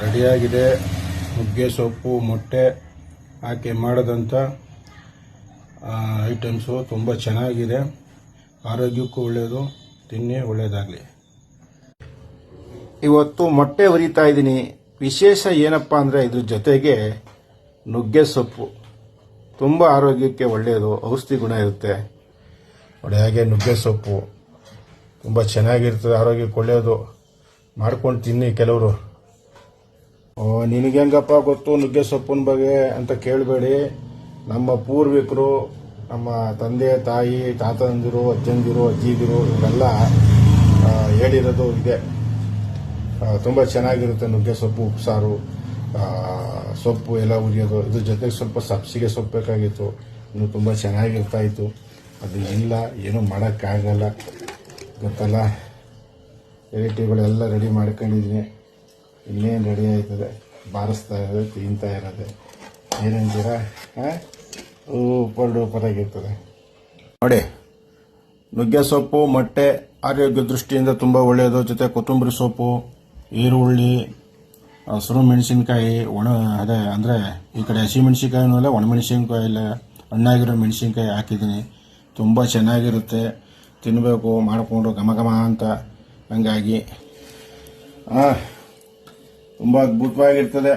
ರೆಡಿಯಾಗಿದೆ. ನುಗ್ಗೆ ಸೊಪ್ಪು ಮೊಟ್ಟೆ ಹಾಕಿ ಮಾಡೋದಂಥ ಐಟಮ್ಸು ತುಂಬ ಚೆನ್ನಾಗಿದೆ. ಆರೋಗ್ಯಕ್ಕೂ ಒಳ್ಳೆಯದು. ತಿನ್ನಿ, ಒಳ್ಳೆಯದಾಗಲಿ. ಇವತ್ತು ಮೊಟ್ಟೆ ಹುರಿತಾ ಇದ್ದೀನಿ. ವಿಶೇಷ ಏನಪ್ಪ ಅಂದರೆ ಇದ್ರ ಜೊತೆಗೆ ನುಗ್ಗೆ ಸೊಪ್ಪು ತುಂಬ ಆರೋಗ್ಯಕ್ಕೆ ಒಳ್ಳೆಯದು, ಔಷಧಿ ಗುಣ ಇರುತ್ತೆ. ನೋಡಿ, ಹಾಗೆ ನುಗ್ಗೆ ಸೊಪ್ಪು ತುಂಬ ಚೆನ್ನಾಗಿರ್ತದೆ, ಆರೋಗ್ಯಕ್ಕೆ ಒಳ್ಳೆಯದು. ಮಾಡ್ಕೊಂಡು ತಿನ್ನಿ. ಕೆಲವರು ನಿನಗೆ ಹೆಂಗಪ್ಪ ಗೊತ್ತು ನುಗ್ಗೆ ಸೊಪ್ಪಿನ ಬಗ್ಗೆ ಅಂತ ಕೇಳಬೇಡಿ. ನಮ್ಮ ಪೂರ್ವಿಕರು, ನಮ್ಮ ತಂದೆ ತಾಯಿ, ತಾತಂದಿರು, ಅಜ್ಜಂದಿರು, ಅಜ್ಜಿದಿರು ಇವರೆಲ್ಲ ಹೇಳಿರೋದು ಇದೆ. ತುಂಬ ಚೆನ್ನಾಗಿರುತ್ತೆ ನುಗ್ಗೆ ಸೊಪ್ಪು ಉಪ್ಸಾರು, ಸೊಪ್ಪು ಎಲ್ಲ ಉರಿಯೋದು. ಇದ್ರ ಜೊತೆಗೆ ಸ್ವಲ್ಪ ಸಬ್ಸಿಗೆ ಸೊಪ್ಪು ಬೇಕಾಗಿತ್ತು, ಇನ್ನು ತುಂಬ ಚೆನ್ನಾಗಿರ್ತಾಯಿತ್ತು. ಅದು ಇಲ್ಲ, ಏನೂ ಮಾಡೋಕ್ಕಾಗಲ್ಲ, ಗೊತ್ತಲ್ಲ. ವೆರೈಟಿಗಳೆಲ್ಲ ರೆಡಿ ಮಾಡ್ಕೊಂಡಿದ್ದೀನಿ. ಇನ್ನೇನು ರೆಡಿ ಆಯ್ತದೆ, ಬಾರಿಸ್ತಾ ಇರೋದು, ತಿಂತಾ ಇರೋದೆ. ಏನಂತೀರಾ? ಸೂಪರ್ ಆಗಿರ್ತದೆ ನೋಡಿ. ನುಗ್ಗೆ ಸೊಪ್ಪು ಮೊಟ್ಟೆ ಆರೋಗ್ಯ ದೃಷ್ಟಿಯಿಂದ ತುಂಬ ಒಳ್ಳೆಯದು. ಜೊತೆ ಕೊತ್ತಂಬರಿ ಸೊಪ್ಪು, ಈರುಳ್ಳಿ, ಹಸಿರು ಮೆಣಸಿನ್ಕಾಯಿ, ಅಂದರೆ ಈ ಕಡೆ ಹಸಿ ಮೆಣಸಿನ್ಕಾಯಿನೂ ಅಲ್ಲ, ಒಣಮೆಣಸಿನ್ಕಾಯಿ ಇಲ್ಲ, ಹಣ್ಣಾಗಿರೋ ಮೆಣಸಿನ್ಕಾಯಿ ಹಾಕಿದ್ದೀನಿ. ತುಂಬ ಚೆನ್ನಾಗಿರುತ್ತೆ, ತಿನ್ನಬೇಕು ಮಾಡಿಕೊಂಡು ಘಮ ಘಮ ಅಂತ. ಹಂಗಾಗಿ ತುಂಬ ಅದ್ಭುತವಾಗಿರ್ತದೆ.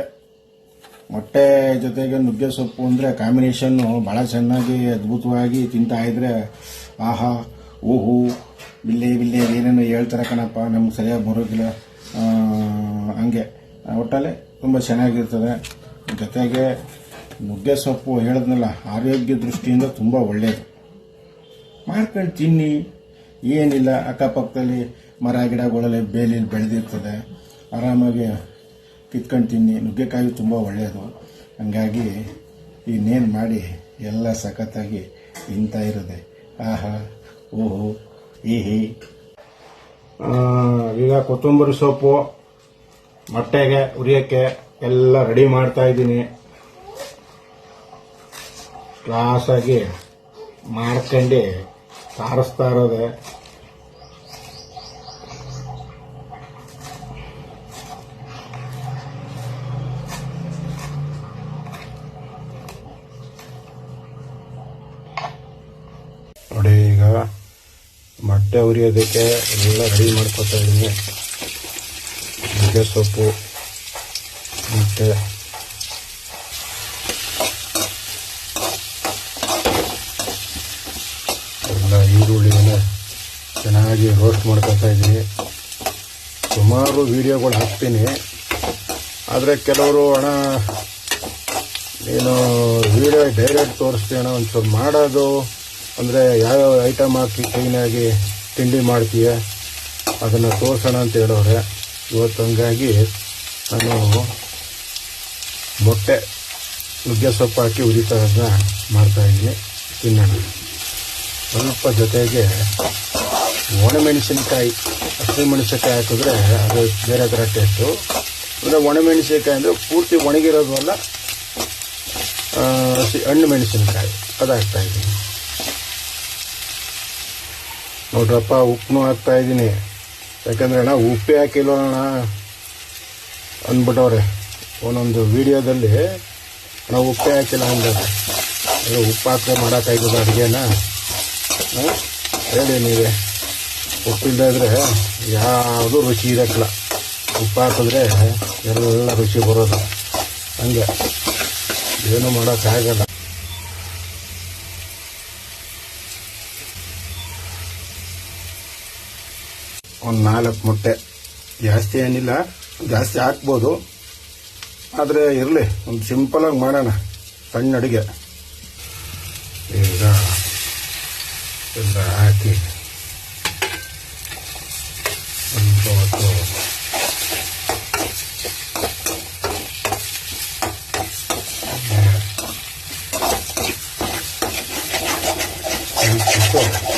ಮೊಟ್ಟೆ ಜೊತೆಗೆ ನುಗ್ಗೆ ಸೊಪ್ಪು ಅಂದರೆ ಕಾಂಬಿನೇಷನ್ನು ಭಾಳ ಚೆನ್ನಾಗಿ ಅದ್ಭುತವಾಗಿ ತಿಂತಾ ಇದ್ರೆ ಆಹಾ ಓಹೋ ಬಿಲ್ಲೆ ಏನೇನೋ ಹೇಳ್ತಾರೆ ಕಣಪ್ಪ, ನಮ್ಗೆ ಸರಿಯಾಗಿ ಬರೋದಿಲ್ಲ. ಹಂಗೆ ಒಟ್ಟಲ್ಲಿ ತುಂಬ ಚೆನ್ನಾಗಿರ್ತದೆ. ಜೊತೆಗೆ ನುಗ್ಗೆ ಸೊಪ್ಪು ಹೇಳಿದ್ನಲ್ಲ, ಆರೋಗ್ಯ ದೃಷ್ಟಿಯಿಂದ ತುಂಬ ಒಳ್ಳೆಯದು. ಮಾಡ್ಕೊಂಡು ತಿನ್ನಿ, ಏನಿಲ್ಲ. ಅಕ್ಕಪಕ್ಕದಲ್ಲಿ ಮರ ಗಿಡಗಳಲ್ಲಿ ಬೇಲಿಲಿ ಬೆಳೆದಿರ್ತದೆ, ಆರಾಮಾಗಿ ಕಿತ್ಕೊಂಡು ತಿನ್ನಿ. ನುಗ್ಗೆಕಾಯಿ ತುಂಬ ಒಳ್ಳೆಯದು. ಹಂಗಾಗಿ ಇನ್ನೇನು ಮಾಡಿ ಎಲ್ಲ ಸಖತ್ತಾಗಿ ತಿಂತಾ ಇರೋದೆ. ಆಹಾ ಓಹೋ ಈಹಿ. ಈಗ ಕೊತ್ತಂಬರಿ ಸೊಪ್ಪು ಮೊಟ್ಟೆಗೆ ಉರಿಯೋಕ್ಕೆ ಎಲ್ಲ ರೆಡಿ ಮಾಡ್ತಾ ಇದ್ದೀನಿ. ಕ್ಲಾಸಾಗಿ ಮಾಡ್ಕೊಂಡು ಸಾರಿಸ್ತಾ ಇರೋದೆ. ನೋಡಿ, ಈಗ ಮೊಟ್ಟೆ ಉರಿಯೋದಕ್ಕೆ ಎಲ್ಲ ರೆಡಿ ಮಾಡ್ಕೊತಾ ಇದ್ದೀನಿ. ನುಗ್ಗೆ ಸೊಪ್ಪು, ಮೊಟ್ಟೆ, ಎಲ್ಲ ಈರುಳ್ಳಿನ ಚೆನ್ನಾಗಿ ರೋಸ್ಟ್ ಮಾಡ್ಕೊತಾ ಇದ್ದೀನಿ. ಸುಮಾರು ವೀಡಿಯೋಗಳು ಹಾಕ್ತೀನಿ, ಆದರೆ ಕೆಲವರು ಅಣ್ಣ ನೀನು ವೀಡಿಯೋ ಡೈರೆಕ್ಟ್ ತೋರಿಸ್ತೀಯ ಅಣ್ಣ, ಒಂದು ಸ್ವಲ್ಪ ಮಾಡೋದು ಅಂದರೆ ಯಾವ್ಯಾವ ಐಟಮ್ ಹಾಕಿ ಕ್ಲೀನಾಗಿ ತಿಂಡಿ ಮಾಡ್ತೀಯ ಅದನ್ನು ತೋರಿಸೋಣ ಅಂತ ಹೇಳೋರೆ. ಇವತ್ತು ಹಂಗಾಗಿ ನಾನು ಮೊಟ್ಟೆ ನುಗ್ಗೆ ಸೊಪ್ಪು ಹಾಕಿ ಉರಿತಾರದನ್ನ ಮಾಡ್ತಾಯಿದ್ದೀನಿ, ತಿನ್ನೋಣ. ಸ್ವಲ್ಪ ಜೊತೆಗೆ ಒಣಮೆಣಸಿನ್ಕಾಯಿ, ಹಸಿಮೆಣಸಿನ್ಕಾಯಿ ಹಾಕಿದ್ರೆ ಅದು ಬೇರೆ ಥರ ಟೇಸ್ಟು. ಅಂದರೆ ಒಣಮೆಣಸಿನ್ಕಾಯಿ ಅಂದರೆ ಪೂರ್ತಿ ಒಣಗಿರೋದು ಅಲ್ಲ, ಹಣ್ಣು ಮೆಣಸಿನ್ಕಾಯಿ ಅದು ಹಾಕ್ತಾಯಿದ್ದೀನಿ. ನೋಡ್ರಪ್ಪ, ಉಪ್ಪು ಹಾಕ್ತಾಯಿದ್ದೀನಿ. ಯಾಕಂದರೆ ಅಣ್ಣ ಉಪ್ಪೇ ಹಾಕಿಲ್ವಣ್ಣ ಅಂದ್ಬಿಟ್ಟವ್ರೆ ಒಂದೊಂದು ವೀಡಿಯೋದಲ್ಲಿ. ನಾವು ಉಪ್ಪೇ ಹಾಕಿಲ್ಲ ಅಂದರೆ ಉಪ್ಪು ಹಾಕಿ ಮಾಡೋಕ್ಕಾಯ್ತದ ಅಡುಗೆನ? ಹೇಳಿ ನೀವೇ. ಉಪ್ಪಿಲ್ಲದೆ ಇದ್ರೆ ಯಾವುದೂ ರುಚಿ ಇರೋಕ್ಕಿಲ್ಲ. ಉಪ್ಪು ಹಾಕಿದ್ರೆ ಎಲ್ಲ ರುಚಿ ಬರೋದು. ಹಂಗೆ ಏನೂ ಮಾಡೋಕ್ಕಾಗಲ್ಲ. ಒಂದು 4 ಮೊಟ್ಟೆ, ಜಾಸ್ತಿ ಏನಿಲ್ಲ, ಜಾಸ್ತಿ ಹಾಕ್ಬೋದು, ಆದರೆ ಇರಲಿ, ಒಂದು ಸಿಂಪಲಾಗಿ ಮಾಡೋಣ ಸಣ್ಣ ಅಡುಗೆ. ಈಗ ಎಲ್ಲ ಹಾಕಿ ಸ್ವಲ್ಪ ಹೊತ್ತು ಕಲಿಸ್ಬಿಟ್ಟು